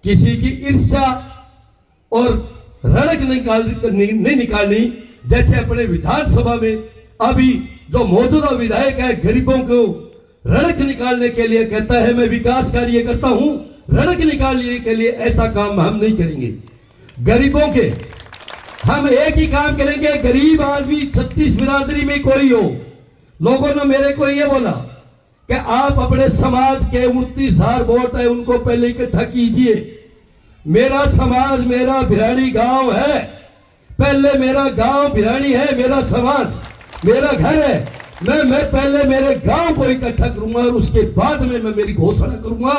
किसी की ईर्ष्या और रड़क नहीं निकालनी। जैसे अपने विधानसभा में अभी जो मौजूदा विधायक है गरीबों को रड़क निकालने के लिए कहता है मैं विकास कार्य करता हूं, रड़क निकालने के लिए ऐसा काम हम नहीं करेंगे। गरीबों के हम एक ही काम करेंगे, गरीब आदमी 36 बिरादरी में कोई हो। लोगों ने मेरे को ये बोला कि आप अपने समाज के 29,000 वोट है उनको पहले इकट्ठा कीजिए। मेरा समाज मेरा भिराड़ी गांव है, पहले मेरा गांव भिराड़ी है, मेरा समाज मेरा घर है। मैं पहले मेरे गांव को इकट्ठा करूंगा और उसके बाद में मैं मेरी घोषणा करूंगा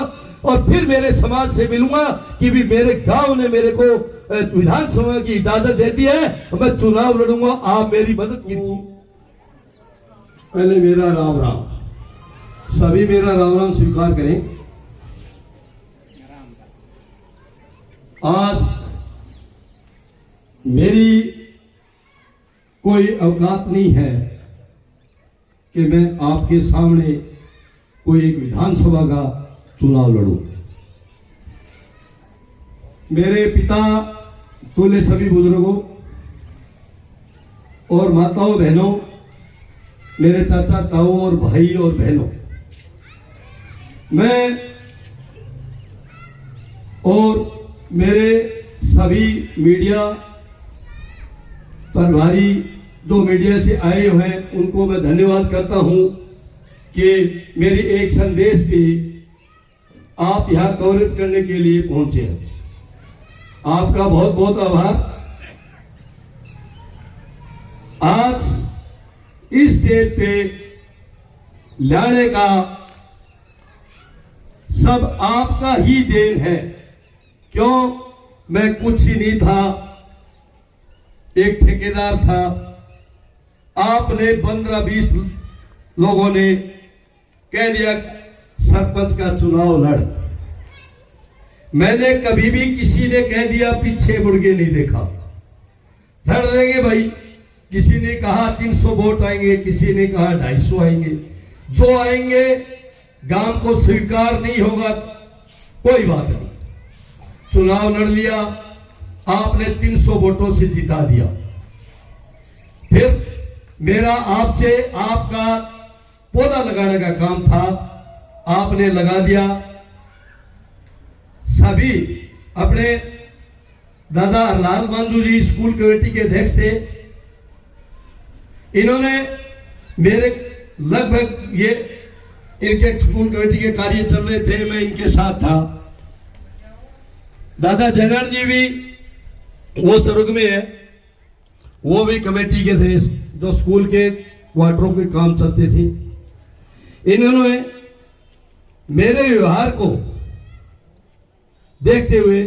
और फिर मेरे समाज से मिलूंगा कि भी मेरे गांव ने मेरे को विधानसभा की इजाजत दे दी है, मैं चुनाव लड़ूंगा, आप मेरी मदद कीजिए। पहले मेरा राम राम, सभी मेरा राम राम स्वीकार करें। आज मेरी कोई औकात नहीं है कि मैं आपके सामने कोई एक विधानसभा का चुनाव लड़ूं। मेरे पिता तुल्य सभी बुजुर्गों और माताओं बहनों, मेरे चाचा ताऊ और भाई और बहनों, मैं और मेरे सभी मीडिया प्रभारी जो मीडिया से आए हुए हैं उनको मैं धन्यवाद करता हूं कि मेरी एक संदेश पे आप यहां कवरेज करने के लिए पहुंचे हैं। आपका बहुत बहुत आभार। आज इस स्टेज पे लाने का सब आपका ही देन है। क्यों? मैं कुछ ही नहीं था, एक ठेकेदार था। आपने 15-20 लोगों ने कह दिया सरपंच का चुनाव लड़। मैंने कभी भी किसी ने कह दिया पीछे मुड़ के नहीं देखा, लड़ देंगे भाई। किसी ने कहा 300 वोट आएंगे, किसी ने कहा 250 आएंगे। जो आएंगे गांव को स्वीकार नहीं होगा, कोई बात नहीं। चुनाव लड़ लिया, आपने 300 वोटों से जिता दिया। फिर मेरा आपसे आपका पौधा लगाने का काम था, आपने लगा दिया। सभी अपने दादा हरलाल मांझू जी स्कूल कमेटी के अध्यक्ष थे। इन्होंने मेरे लगभग ये इनके स्कूल कमेटी के कार्य चल रहे थे, मैं इनके साथ था। दादा जगन जी भी वो स्वर्ग में है, वो भी कमेटी के थे जो स्कूल के क्वार्टरों के काम चलते थे। इन्होंने मेरे व्यवहार को देखते हुए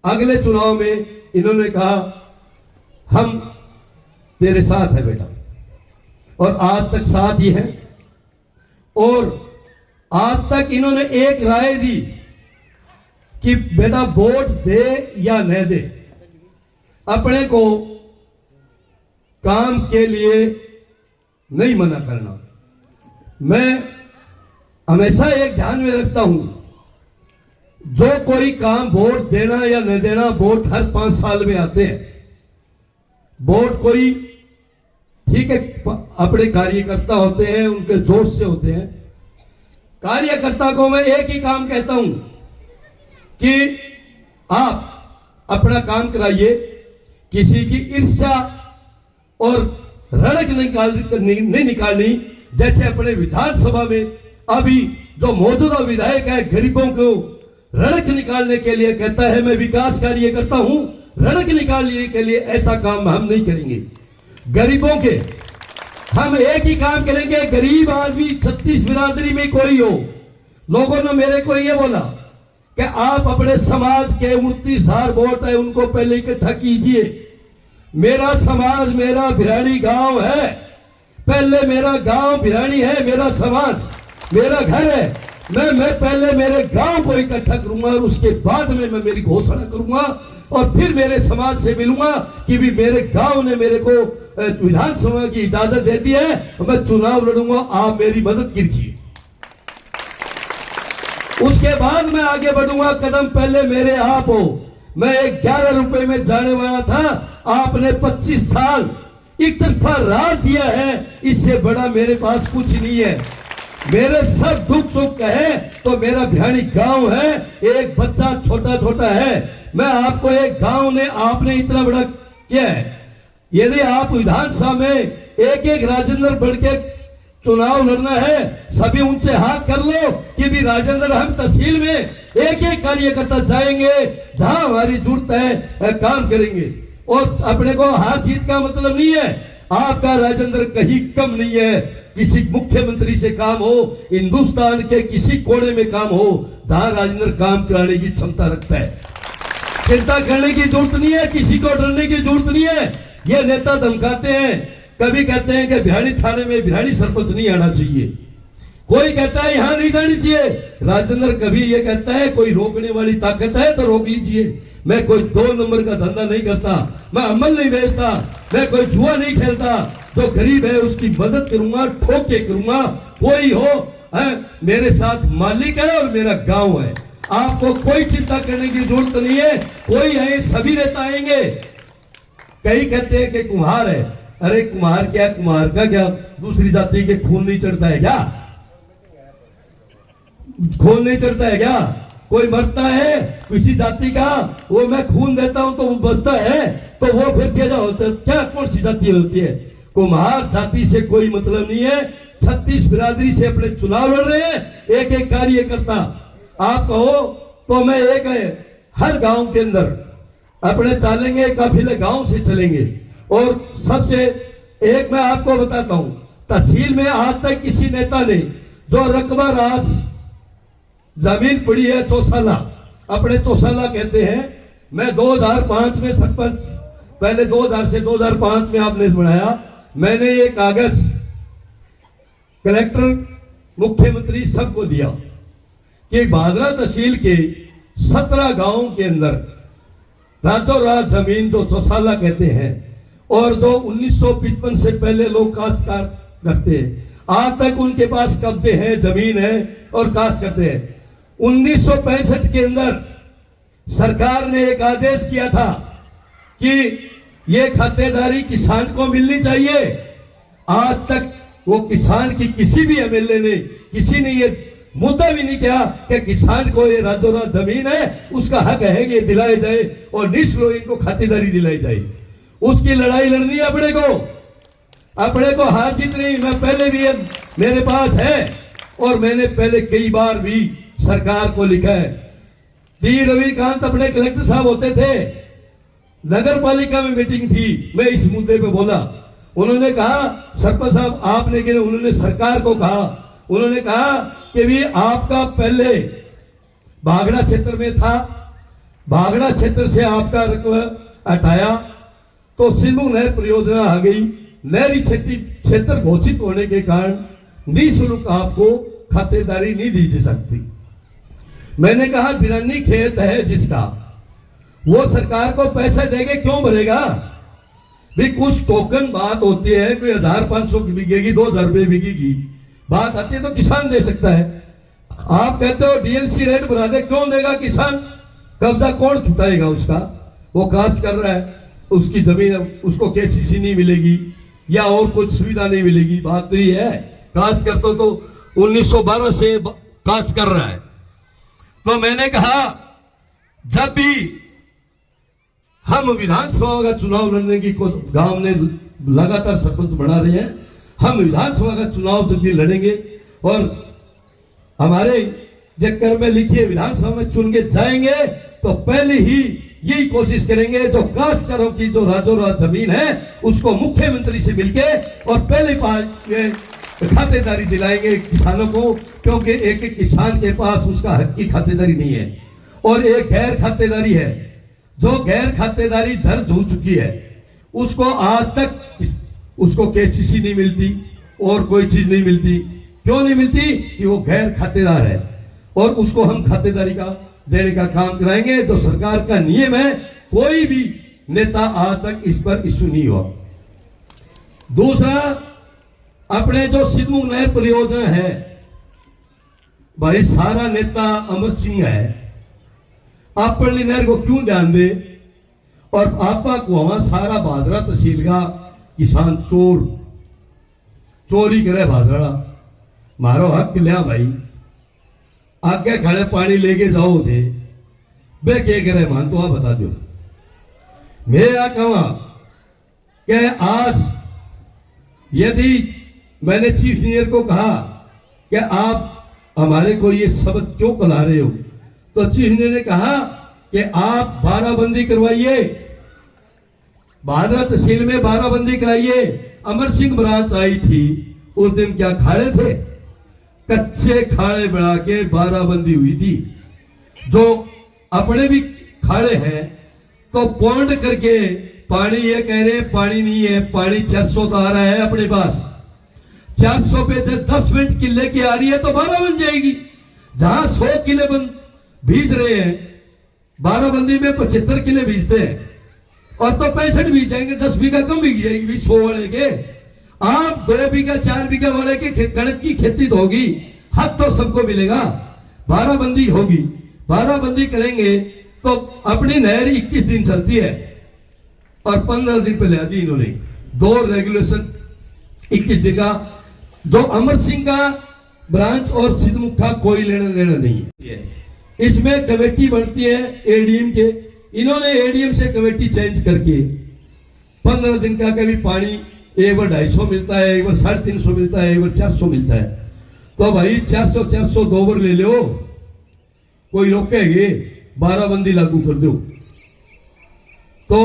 अगले चुनाव में इन्होंने कहा हम तेरे साथ है बेटा, और आज तक साथ ही है। और आज तक इन्होंने एक राय दी कि बेटा वोट दे या न दे, अपने को काम के लिए नहीं मना करना। मैं हमेशा एक ध्यान में रखता हूं, जो कोई काम वोट देना या न देना, वोट हर 5 साल में आते हैं। वोट कोई ठीक है अपने कार्यकर्ता होते हैं, उनके जोश से होते हैं। कार्यकर्ता को मैं एक ही काम कहता हूं कि आप अपना काम कराइए, किसी की ईर्ष्या और रड़क नहीं निकालनी। जैसे अपने विधानसभा में अभी जो मौजूदा विधायक है गरीबों को रड़क निकालने के लिए कहता है मैं विकास कार्य करता हूं, रड़क निकालने के लिए ऐसा काम हम नहीं करेंगे। गरीबों के हम एक ही काम करेंगे, गरीब आदमी 36 बिरादरी में कोई हो। लोगों ने मेरे को ये बोला कि आप अपने समाज के 29,000 वोट है उनको पहले इकट्ठा कीजिए। मेरा समाज मेरा भिराड़ी गांव है, पहले मेरा गांव भिराड़ी है, मेरा समाज मेरा घर है। मैं पहले मेरे गांव को इकट्ठा करूंगा और उसके बाद में मैं मेरी घोषणा करूंगा और फिर मेरे समाज से मिलूंगा कि भी मेरे गांव ने मेरे को विधानसभा की इजाजत दे दी है, मैं चुनाव लड़ूंगा, आप मेरी मदद कीजिए। उसके बाद मैं आगे बढ़ूंगा, कदम पहले मेरे आप हो। मैं 11 रुपए में जाने वाला था, आपने 25 साल एक तरफा राज दिया है, इससे बड़ा मेरे पास कुछ नहीं है। मेरे सब दुख सुख है तो मेरा भिवानी गांव है, एक बच्चा छोटा छोटा है। मैं आपको एक गांव ने आपने इतना बड़ा किया है। यदि आप विधानसभा में एक एक राजेंद्र बढ़ के चुनाव लड़ना है, सभी उनसे हाथ कर लो कि भी राजेंद्र हम तहसील में एक एक कार्यकर्ता जाएंगे, जहां हमारी जरूरत है काम करेंगे। और अपने को हार जीत का मतलब नहीं है, आपका राजेंद्र कहीं कम नहीं है। किसी मुख्यमंत्री से काम हो, हिंदुस्तान के किसी कोने में काम हो, जहां राजेंद्र काम कराने की क्षमता रखता है। चिंता करने की जरूरत नहीं है, किसी को डरने की जरूरत नहीं है। ये नेता धमकाते हैं, कभी कहते हैं कि भिवानी थाने में भिवानी सरपंच नहीं आना चाहिए, कोई कहता है यहां नहीं जानी चाहिए। राजेंद्र कभी ये कहता है कोई रोकने वाली ताकत है तो रोक लीजिए। मैं कोई 2 नंबर का धंधा नहीं करता, मैं अमल नहीं बेचता, मैं कोई जुआ नहीं खेलता। जो गरीब है उसकी मदद करूंगा, ठोक के करूंगा। कोई हो मेरे साथ मालिक है और मेरा गांव है, आपको कोई चिंता करने की जरूरत नहीं है। कोई है, सभी नेता आएंगे। कई कहते हैं कि कुम्हार है, अरे कुम्हार क्या, कुम्हार का क्या दूसरी जाति के खून नहीं चढ़ता है क्या? खून नहीं चढ़ता है क्या? कोई मरता है किसी जाति का, वो मैं खून देता हूं तो वो बचता है, तो वो फिर क्या होता है? क्या कौन सी जाति होती है? कुम्हार जाति से कोई मतलब नहीं है। 36 बिरादरी से अपने चुनाव लड़ रहे हैं, एक एक कार्यकर्ता। आप कहो तो मैं एक हर गांव के अंदर अपने चलेंगे, काफिले गांव से चलेंगे। और सबसे एक मैं आपको बताता हूं, तहसील में आज तक किसी नेता ने जो रकबा राज जमीन पड़ी है चौसाला, अपने चौसाला कहते हैं, मैं 2005 में सरपंच, पहले 2000 से 2005 में आपने बनाया, मैंने ये कागज कलेक्टर, मुख्यमंत्री सबको दिया कि भादरा तहसील के 17 गांवों के अंदर रातों रात जमीन जो चौसाला कहते हैं और जो 1955 से पहले लोग काश्तकार करते हैं, आज तक उनके पास कब्जे हैं, जमीन है और काश्त करते हैं। 1965 के अंदर सरकार ने एक आदेश किया था कि ये खातेदारी किसान को मिलनी चाहिए। आज तक वो किसान की किसी भी एमएलए ने, किसी ने ये मुद्दा भी नहीं किया कि किसान को ये रातों रात जमीन है, उसका हक है कि दिलाए जाए और निश्चित इनको खातेदारी दिलाई जाए। उसकी लड़ाई लड़नी है अपने को हार जीत नहीं। मैं पहले भी मेरे पास है और मैंने पहले कई बार भी सरकार को लिखा है। डी रविकांत अपने कलेक्टर साहब होते थे, नगर पालिका में मीटिंग थी, मैं इस मुद्दे पे बोला। उन्होंने कहा सरपंच साहब आपने कि उन्होंने सरकार को कहा, उन्होंने कहा कि भी आपका पहले भागड़ा क्षेत्र में था, भागड़ा क्षेत्र से आपका रकबा हटाया तो सिंधु नहर परियोजना आ गई। नहरी क्षेत्र घोषित होने के कारण निःशुल्क आपको खातेदारी नहीं दी जा सकती। मैंने कहा बिरानी खेत है जिसका, वो सरकार को पैसे देंगे क्यों भरेगा? भी कुछ टोकन बात होती है, कोई 1500 की बिकेगी, 2000 रुपये बिकेगी, बात आती है तो किसान दे सकता है। आप कहते हो डीएलसी रेट बढ़ा दे, क्यों देगा किसान? कब्जा कौन छुटाएगा उसका? वो काश्त कर रहा है, उसकी जमीन, उसको केसीसी नहीं मिलेगी या और कुछ सुविधा नहीं मिलेगी। बात तो ये है, काश्त करते तो 1912 से काश्त कर रहा है। तो मैंने कहा जब भी हम विधानसभा का चुनाव लड़ने की गांव ने लगातार सरपंच बना रहे हैं, हम विधानसभा का चुनाव जब भी लड़ेंगे और हमारे चक्कर में लिखिए विधानसभा में चुन के जाएंगे तो पहले ही यही कोशिश करेंगे जो काश्तकारों की जो रातों रात जमीन है उसको मुख्यमंत्री से मिलके और पहले खातेदारी दिलाएंगे किसानों को, क्योंकि एक एक किसान के पास उसका हक की खातेदारी नहीं है। और एक गैर खातेदारी है, जो गैर खातेदारी दर्ज हो चुकी है उसको आज तक उसको केसीसी नहीं मिलती और कोई चीज नहीं मिलती। क्यों नहीं मिलती? कि वो गैर खातेदार है और उसको हम खातेदारी का देने का काम कराएंगे। जो सरकार का नियम है, कोई भी नेता आज तक इस पर इश्यू नहीं हुआ। दूसरा, अपने जो सिंधु नहर परियोजना है भाई सारा नेता अमर सिंह है, आप नहर को क्यों ध्यान दे? और आपा को वहां सारा भादरा तहसील का किसान चोरी करे भादरा, मारो हक लिया भाई, आगे खड़े पानी लेके जाओ थे बे के करे मान तो आप बता दो। मैं आ कहा कि आज यदि मैंने चीफ इंजीनियर को कहा कि आप हमारे को ये शब्द क्यों कला रहे हो, तो चीफ इंजीनियर ने कहा कि आप 12 बंदी करवाइए, भादरा तहसील में 12 बंदी कराइए। अमर सिंह ब्रांच आई थी उस दिन, क्या खाड़े थे? कच्चे खाड़े बढ़ा के 12 बंदी हुई थी। जो अपने भी खाड़े हैं तो पौंड करके पानी, ये कह रहे पानी नहीं है, पानी 400 तो आ रहा है अपने पास, 400 पे से 10 मिनट किले की आ रही है तो 12 बन जाएगी। जहां 100 किले बीज रहे हैं, 12 बंदी में 75 किले बीजते हैं, और तो 65 बीज जाएंगे, 10 बीघा कम बीज जाएगी 100 वाले के। आप 2 बीघा 4 बीघा वाले के कणक की खेती तो होगी, हक तो सबको मिलेगा। 12 बंदी होगी, 12 बंदी करेंगे तो अपनी नहर 21 दिन चलती है, और 15 दिन पहले दी इन्होंने 2 रेगुलेशन 21 दिन का। जो अमर सिंह का ब्रांच और सिद्धमुख का कोई लेना देना नहीं है। इसमें कमेटी बनती है एडीएम के, इन्होंने एडीएम से कमेटी चेंज करके 15 दिन का कभी पानी एक बार 250 मिलता है, एक बार 350 मिलता है, एक बार 400 मिलता है। तो भाई 400 2 बार ले लो, कोई रोकेगे? 12 बंदी लागू कर दो तो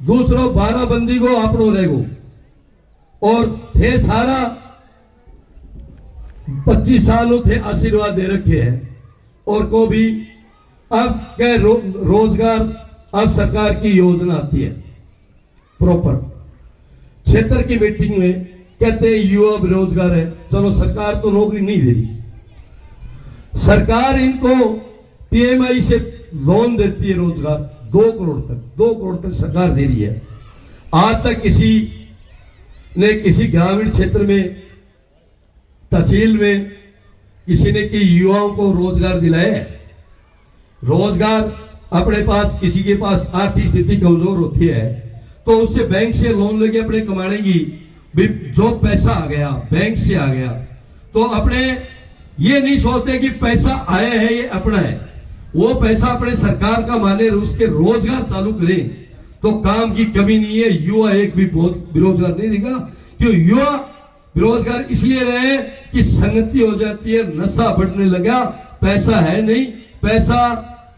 दूसरों 12 बंदी को आपनो रहेगो, और थे सारा 25 सालों थे आशीर्वाद दे रखे हैं, और को भी अब क्या रोजगार, अब सरकार की योजना आती है प्रॉपर क्षेत्र की मीटिंग में, कहते हैं युवा बेरोजगार है, चलो सरकार तो नौकरी नहीं दे रही, सरकार इनको पीएमआई से लोन देती है रोजगार 2 करोड़ तक सरकार दे रही है। आज तक किसी ने किसी ग्रामीण क्षेत्र में तहसील में किसी ने कि युवाओं को रोजगार दिलाया है? रोजगार अपने पास, किसी के पास आर्थिक स्थिति कमजोर होती है तो उससे बैंक से लोन लेके अपने कमाने की, जो पैसा आ गया बैंक से आ गया, तो अपने ये नहीं सोचते कि पैसा आया है ये अपना है, वो पैसा अपने सरकार का माने, उसके रोजगार चालू करें तो काम की कमी नहीं है। युवा एक भी बहुत बेरोजगार नहीं रहेगा, क्यों? युवा बेरोजगार इसलिए रहे कि संगति हो जाती है, नशा बढ़ने लगा, पैसा है नहीं, पैसा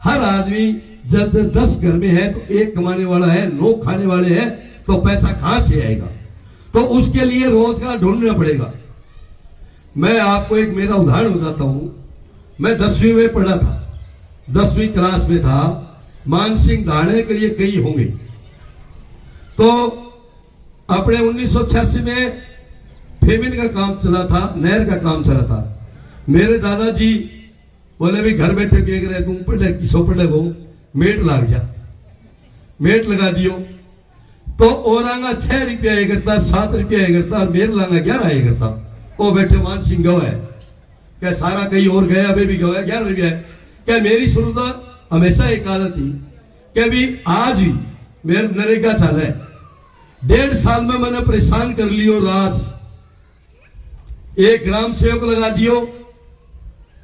हर आदमी जब 10 घर में है तो 1 कमाने वाला है, 9 खाने वाले हैं, तो पैसा कहां से आएगा? तो उसके लिए रोजगार ढूंढना पड़ेगा। मैं आपको एक मेरा उदाहरण बताता हूं। मैं 10वीं में पढ़ा था, 10वीं क्लास में था, मानसिंह दाने के लिए कई होंगे, तो अपने 1986 में फेमिन का काम चला था, नहर का काम चला था। मेरे दादाजी बोले भी घर बैठे देख रहे, तुम पढ़े किसो पढ़े वो मेट लाग जा, मेट लगा दियो तो औरंगा 6 रुपया ये करता, 7 रुपया ये करता, और मेरे लांगा 11 ये करता। वो बैठे मान सिंह गवा है, क्या सारा कहीं और गया, अभी भी गवा 11 रुपया है। क्या मेरी शुरुआत हमेशा एक आदत थी कि भी आज भी मेरे नरेगा चाल है, 1.5 साल में मैंने परेशान कर लियो राज, एक ग्राम सेवक लगा दियो,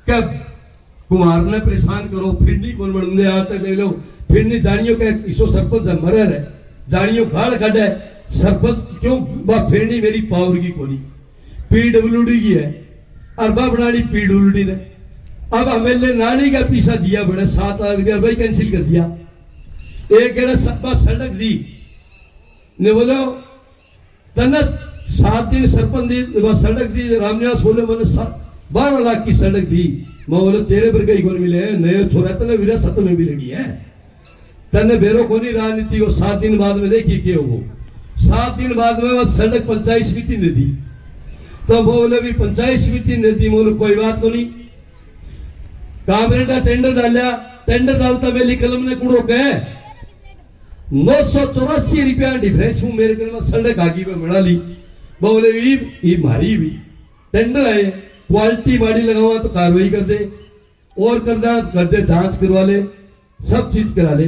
क्या कुमार ने परेशान करो, फिरनी कौन बंदे आते दे लो, फिरनी जानियो के इसो सरपंच मरे है, जानियो गाड़ काट है, सरपंच क्यों वह फिरनी मेरी पावर की कोनी, पीडब्ल्यूडी की है, और वह बनानी पीडब्ल्यूडी ने। अब एमएलए नानी का पीछा दिया बड़े 7,000 रुपया भाई कैंसिल कर दिया। एक सड़क दी ने, बोलो तन 7 दिन सरपंच दी सड़क दी, रामनिवास बोले मैंने 12 लाख की सड़क दी। मैं बोले तेरे पर कई कौन मिले, नए छोरा तने विरासत में भी लगी है, तने बेरो कोनी राजनीति को 7 दिन बाद में देखी के हो, 7 दिन बाद में वह सड़क पंचायत समिति ने दी। तो वो बोले भी पंचायत समिति ने दी, बोले कोई बात तो नहीं, कामरेडा टेंडर डालिया, टेंडर डालता मेरी कलम ने कुड़ो के 984 रुपया डिफरेंस हूं मेरे कल में सड़क आगी में बना ली। बोले भी मारी भी टेंडर आए, क्वालिटी माड़ी लगावा तो कार्रवाई कर दे, और कर दे जांच करवा ले, सब चीज करा ले।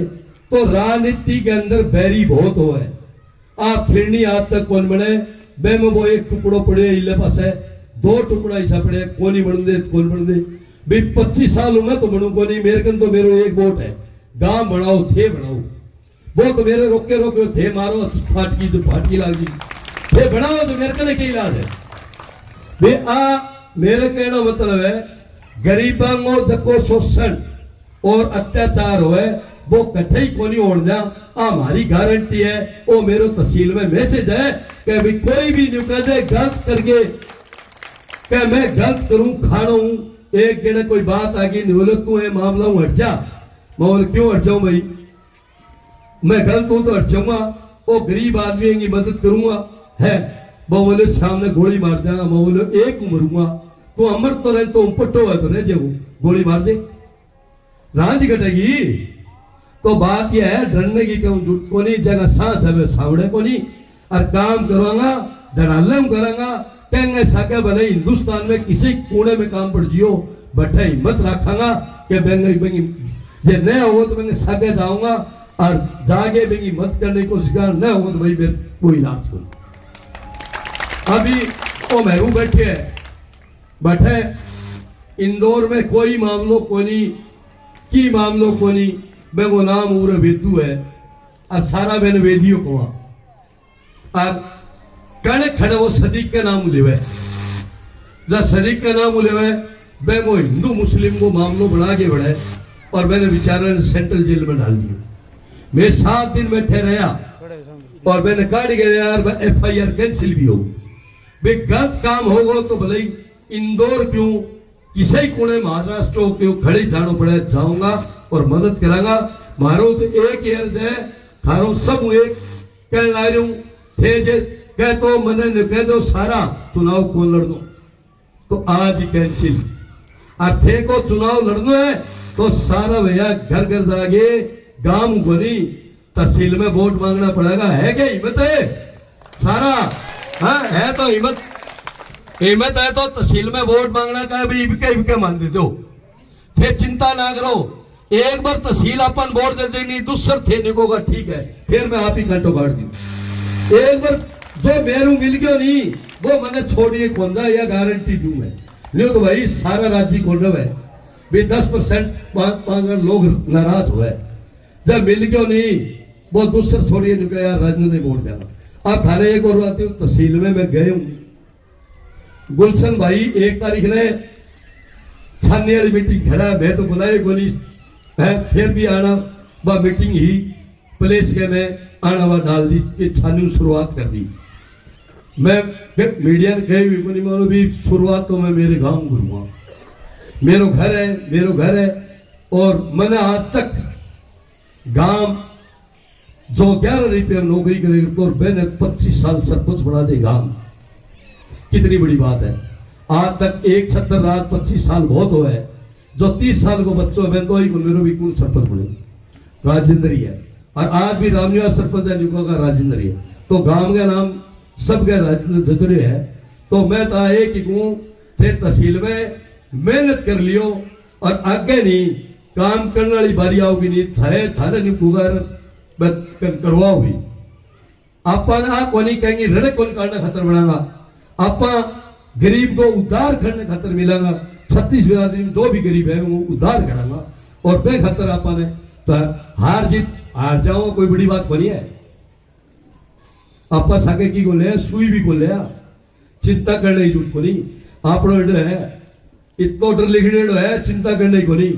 तो राजनीति के अंदर बैरी बहुत हो है। आप फिरनी आज तक कौन बने, बे में वो एक टुकड़ो पड़े इले पास है, 2 टुकड़ा ऐसा पड़े, कौन बन दे कौन बन दे भाई। 25 साल मैं तो बनू को नहीं, मेरे कन तो मेरो एक वोट है, गांव बनाओ थे बनाओ, वो तो मेरे रोके रोके थे मारो फाटकी तो फाटकी लागी थे बनाओ, तो मेरे कने क्या इलाज है वे। मेरे कहना मतलब है गरीबांगो जको शोषण और अत्याचार होए वो कठे ही कोनी ओढ़ना। हमारी गारंटी है, वो मेरो तहसील में मैसेज है कि भाई कोई भी नहीं कहे गलत करके क्या मैं गलत करूं खाना हूं। एक दिन कोई बात आ गई, नहीं बोले तू ये मामला हूं हट जा। मैं बोले क्यों हट जाऊं भाई, मैं गलत हूं तो हट जाऊंगा, वो गरीब आदमी की मदद करूंगा है। वो बोले सामने गोली मार देगा, मैं बोले एक मरूंगा, तो अमर तो रहे तो पट्टो है तो रह जाओ, गोली मार दे रांधी कटेगी। तो बात यह है डरने की क्यों जुट को नहीं, जगह सांस है सावड़े को नहीं, और काम करवाऊंगा धड़ालम करांगा। कहेंगे सके भले हिंदुस्तान में किसी कोने में काम पड़ जियो, बट्ठे हिम्मत रखांगा कि बेंगे जे न हो तो मैं सके जाऊंगा, और जागे बेंगी मत करने की कोशिश कर, न हो तो भाई मेरे कोई इलाज करो। अभी वो महरू बैठे इंदौर में कोई मामलो को नहीं की मामलो को नहीं, बेगो नाम उरे वेदू है, और सारा मैंने वेदियों को और कण खड़े वो सदीक के नाम लेवे, जब सदीक के नाम लेवे बेगो हिंदू मुस्लिम को मामलो बना के बढ़े, और मैंने बेचारा सेंट्रल जेल में डाल दिया। मैं 7 दिन बैठे रहा, और मैंने काट गया यार FIR कैंसिल भी हो, वे गलत काम होगा तो भले ही इंदौर क्यों किसी कोने महाराष्ट्र क्यों खड़े जानो पड़े, जाऊंगा और मदद करांगा। मारो तो एक अर्ज है, थारो सब एक कह ला रही हूं थे जे कह तो मैंने कह दो सारा चुनाव कौन लड़नो, तो आज ही कैंसिल। और थे को चुनाव लड़ना है तो सारा भैया घर घर जाके गांव बनी तहसील में वोट मांगना पड़ेगा। है क्या हिम्मत है सारा? हाँ है तो हिम्मत है तो तहसील में वोट मांगना का भी इबके मान देते हो थे, चिंता ना करो। एक बार तहसील अपन वोट दे देनी, दूसर थे निकोगा ठीक है, फिर मैं आप ही घंटों काट दी। एक बार जो मेरू मिल गयो नहीं वो मैंने छोड़िए कौन दा, या गारंटी दूं मैं, नहीं तो भाई सारा राज्य खोल रहा है भी 10% 5 लोग नाराज हुए, जब मिल गयो नहीं वो दूसर छोड़िए निकल यार राजनीति वोट देना। अब थारे एक और बात तहसील में मैं गए हूं, गुलशन भाई 1 तारीख ने छानने वाली मीटिंग खड़ा, मैं तो बुलाए गोली है, फिर भी आना वह मीटिंग ही प्लेस के में आना वह डाल दी कि छानने शुरुआत कर दी। मैं मीडिया ने कही भी नहीं मानो भी शुरुआत तो मैं मेरे गांव करूंगा, मेरो घर है। और मैंने आज तक गांव जो 11 रुपये नौकरी करेगी तो मैंने 25 साल सरपंच बना दे गांव, कितनी बड़ी बात है। आज तक एक छत्तर रात 25 साल बहुत हो है, जो 30 साल को बच्चों में तो ही मेरे भी कौन सरपंच बने, राजेंद्र ही है। और आज भी रामनिवास सरपंच है निको का राजेंद्र ही है, तो गांव का नाम सब का राजेंद्र जजरे है। तो मैं तो एक ही कहूं थे तहसील में मेहनत कर लियो, और आगे नहीं काम करने वाली बारी आओगी नहीं, थारे नहीं पुगार करवाओ भी। अपन आ कोनी कहेंगे रड़े कौन काटना खतर बढ़ागा, आपा गरीब को उद्धार करने खातर मिलेगा। 36 बिरादरी में जो भी गरीब है वो उद्धार करांगा, और बे खातर आपा ने तो हार जीत हार जाओ कोई बड़ी बात बनी है। आपा साके की बोले सुई भी बोले चिंता करने की जरूरत को नहीं, आप है इतना डर लिखने है, चिंता करने को नहीं।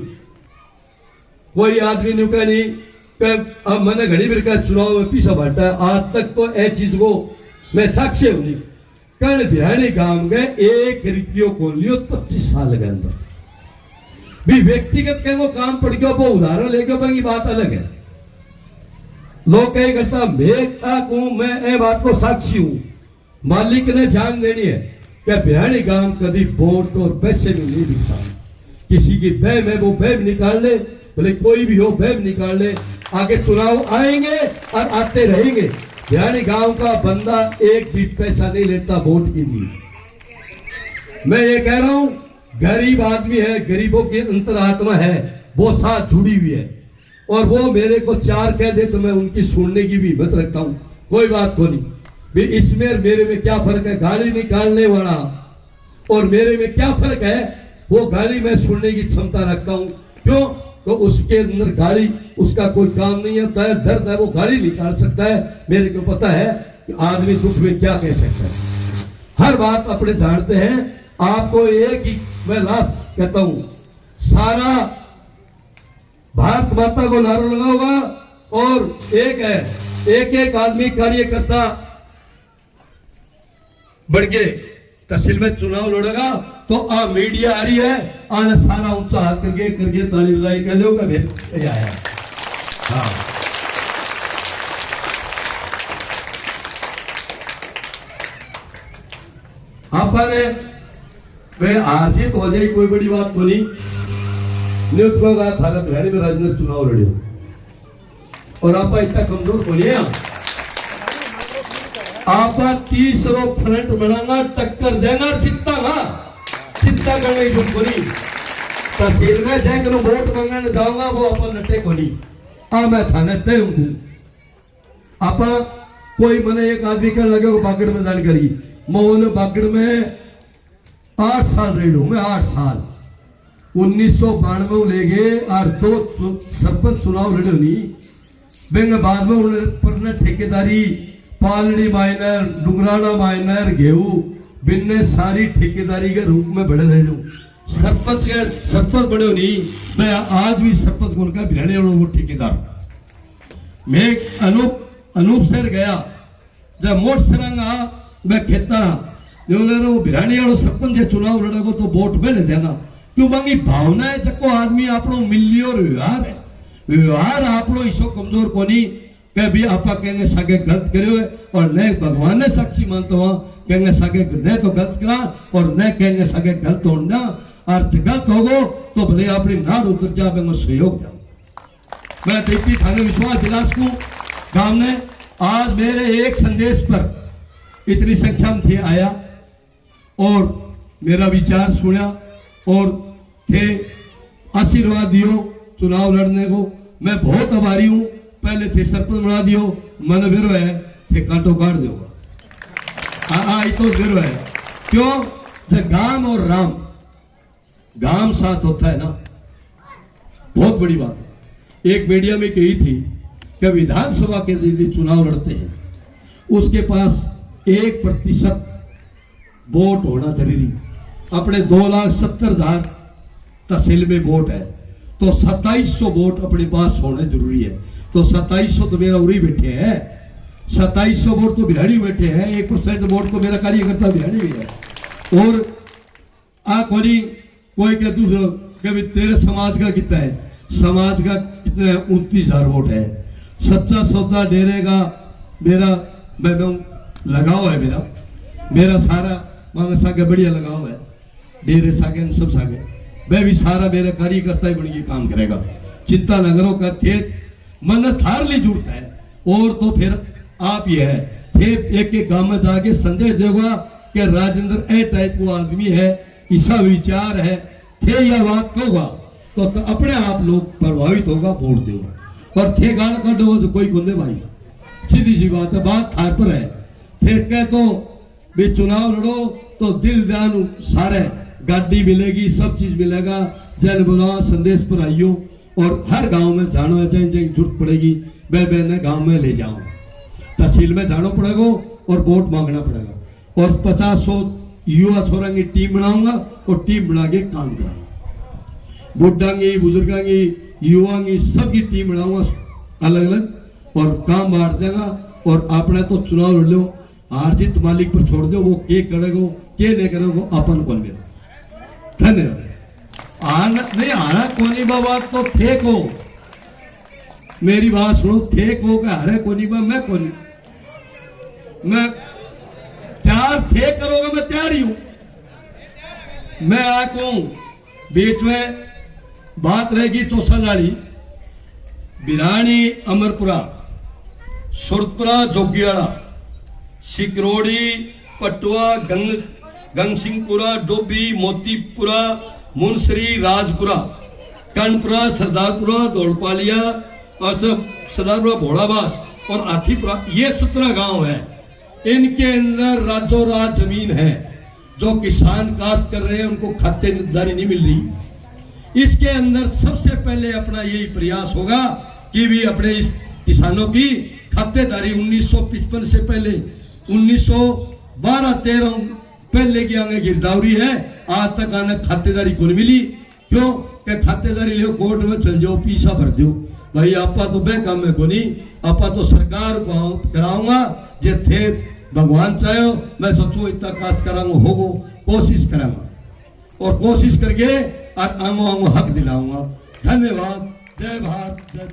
कोई आदमी नहीं कह नहीं अब मैंने घड़ी फिर का चुनाव में पीछा बांटा है, आज तक तो ए चीज को मैं साक्ष्य हूं नहीं। कर्ण बिहाड़ी गांव गए 1 रुपये को लियो 25 साल के अंदर भी व्यक्तिगत कहीं वो काम पड़ गया, वो उदाहरण ले गया की बात अलग है। लोग कहीं करता मैं ए बात को साक्षी हूं, मालिक ने जान देनी है क्या बिहाड़ी गांव कभी वोट और पैसे में नहीं दिखता, किसी की बैम है वो बैम निकाल ले, बोले कोई भी हो बैम निकाल ले, आगे चुनाव आएंगे और आते रहेंगे। बिहाड़ी गांव का बंदा एक भी पैसा नहीं लेता वोट के लिए, मैं ये कह रहा हूं, गरीब आदमी है, गरीबों की अंतरात्मा है, वो साथ जुड़ी हुई है, और वो मेरे को चार कह दे तो मैं उनकी सुनने की भी हिम्मत रखता हूं, कोई बात को नहीं। भी इसमें मेरे में क्या फर्क है? गाली निकालने वाला और मेरे में क्या फर्क है? वो गाली मैं सुनने की क्षमता रखता हूं। क्यों? तो उसके अंदर गाली, उसका कोई काम नहीं होता है, दर्द है, वो गाली निकाल सकता है। मेरे को पता है कि आदमी दुख में क्या कह सकता है, हर बात अपने जानते हैं। आपको एक ही मैं लास्ट कहता हूं, सारा भारत माता को नारा लगाओगा, और एक है, एक एक आदमी कार्यकर्ता बढ़ के तहसील में चुनाव लड़ेगा, तो आ मीडिया आ रही है, आने सारा ऊंचा हाथ करके ताली बजाई कह दो फिर आया। हाँ, आपने वे हार जीत हो जाए कोई बड़ी बात को नहीं। न्यूज को थाना बिहारी में राजनीतिक चुनाव लड़ियो, और आप इतना कमजोर को नहीं है। आप 30 फ्रंट बनाना, टक्कर देना, चिंता करने की जरूरत नहीं। तहसील में जैक नो वोट मांगने जाऊंगा, वो अपन नटे को नहीं। मैं थाने तय हूं। आप कोई मने एक आदमी कहने लगे वो बागड़ में दान करी, मैं बागड़ में 8 साल रही हूं, मैं 8 साल 1992 ले गए, और 2 सरपंच चुनाव लड़े नहीं। बेंग बाद में उन्होंने ठेकेदारी पालड़ी माइनर, डुंगराना माइनर, गेहूं बिन्ने सारी ठेकेदारी के रूप में बढ़े रहे हूं। सरपंच बड़े नहीं, मैं आज भी सरपंच बोल का बिराने वालों को ठेकेदार। मैं अनूप सर गया, जब मोट सरंगा मैं खेता जो ले रहा हूँ, बिराने वालों सरपंच चुनाव लड़ेगा तो वोट में ले देगा। क्यों मांगी भावना है, जको आदमी आप मिली और व्यवहार है, व्यवहार आप इसो कमजोर को नहीं कह भी आप कहेंगे सागे गलत करो, और न भगवान ने साक्षी मानता हुआ कहेंगे सागे न तो गलत करा, और न कहेंगे सागे गलत होना, और गलत होगो तो भले अपनी नाड़ उतर जा, मैं सहयोग जाऊं। मैं तो इतनी थाने विश्वास दिलास को गांव ने आज मेरे एक संदेश पर इतनी संख्या में थे आया, और मेरा विचार सुना, और थे आशीर्वाद दियो चुनाव लड़ने को। मैं बहुत आभारी हूं। पहले थे सरपंच बना दियो, मन विरो है, थे कांटो काट देगा। तो विरो है। क्यों? जब गांव और राम गांव साथ होता है ना, बहुत बड़ी बात है। एक मीडिया में कही थी कि विधानसभा के यदि चुनाव लड़ते हैं, उसके पास 1% वोट होना जरूरी। अपने 2,70,000 तहसील में वोट है, तो 2700 वोट अपने पास होने जरूरी है। तो 2700 तो मेरा उरी बैठे हैं, 2700 वोट तो बिहाड़ी बैठे हैं, 1% वोट तो मेरा कार्यकर्ता बिहाड़ी भी है। और कोई क्या दूसरा कभी तेरे समाज का कितना है? समाज का कितना है? 29,000 वोट है। सच्चा सौदा डेरे का मेरा लगाव है, मेरा सारा मांग सागे बढ़िया लगाव है, डेरे सागे सब सागे, मैं भी सारा मेरा कार्यकर्ता ही बन के काम करेगा। चिंता न करो का थे मन थार ली जुड़ता है। और तो फिर आप ये है, फिर एक गांव में जाके संदेश देगा कि राजेंद्र ए टाइप को आदमी है, ऐसा विचार है, थे यह बात कहोगा तो अपने आप लोग प्रभावित होगा, वोट देगा। और थे गाना कर दो तो कोई बोले भाई, सीधी सी बात है, बात थार पर है। थे कह तो भी चुनाव लड़ो तो दिल ध्यान सारे गाड़ी मिलेगी, सब चीज मिलेगा। जन बुलाओ, संदेश पर आइयो, और हर गांव में जानो है, जहाँ जरूरत पड़ेगी मैं गांव में ले जाऊं। तहसील में जाना पड़ेगा और वोट मांगना पड़ेगा, और 50-100 युवा छोरा की टीम बनाऊंगा, और टीम बना के काम कराऊंगा। बुढ़ा की, बुजुर्गा की, युवा की, सबकी टीम बनाऊंगा अलग अलग, और काम बांट देगा। और आपने तो चुनाव लड़ लो, हार जीत मालिक पर छोड़ दो, वो के करेगा के नहीं करेगा अपन कौन मेरा। धन्यवाद। नहीं आना कोनी बाबा तो थे को, मेरी बात सुनो, थे को क्या हरे कोनी बा, मैं कोनी, मैं तैयार थे करोगे, मैं तैयार ही हूं। मैं आकू बीच में बात रहेगी चौसालाड़ी, बिरानी, अमरपुरा, सुरपुरा, जोगियाड़ा, सिकरोड़ी, पटुआ, गंग गंगसिंहपुरा, डोबी, मोतीपुरा, मुनसरी, राजपुरा, कर्णपुरा, सरदारपुरा, दौड़पालिया और सरदारपुरा, भोड़ाबास और आठीपुरा, ये 17 गांव है। इनके अंदर रातों रात जमीन है। जो किसान काश्त कर रहे हैं उनको खातेदारी नहीं मिल रही। इसके अंदर सबसे पहले अपना यही प्रयास होगा कि भी अपने इस किसानों की खातेदारी 1955 से पहले 1912-13 पहले की आगे गिरदावरी है, आज तक आने खातेदारी को नहीं मिली। क्यों कि खातेदारी लियो कोर्ट में चल जाओ, पीसा भर दो भाई, आपा तो बे काम में को नहीं, आपा तो सरकार को कराऊंगा जे थे भगवान चाहो, मैं सोचू इतना काश कराऊंगा, होगो कोशिश कराऊंगा और कोशिश करके और आंगो आंगो हक दिलाऊंगा। धन्यवाद। जय भारत। जय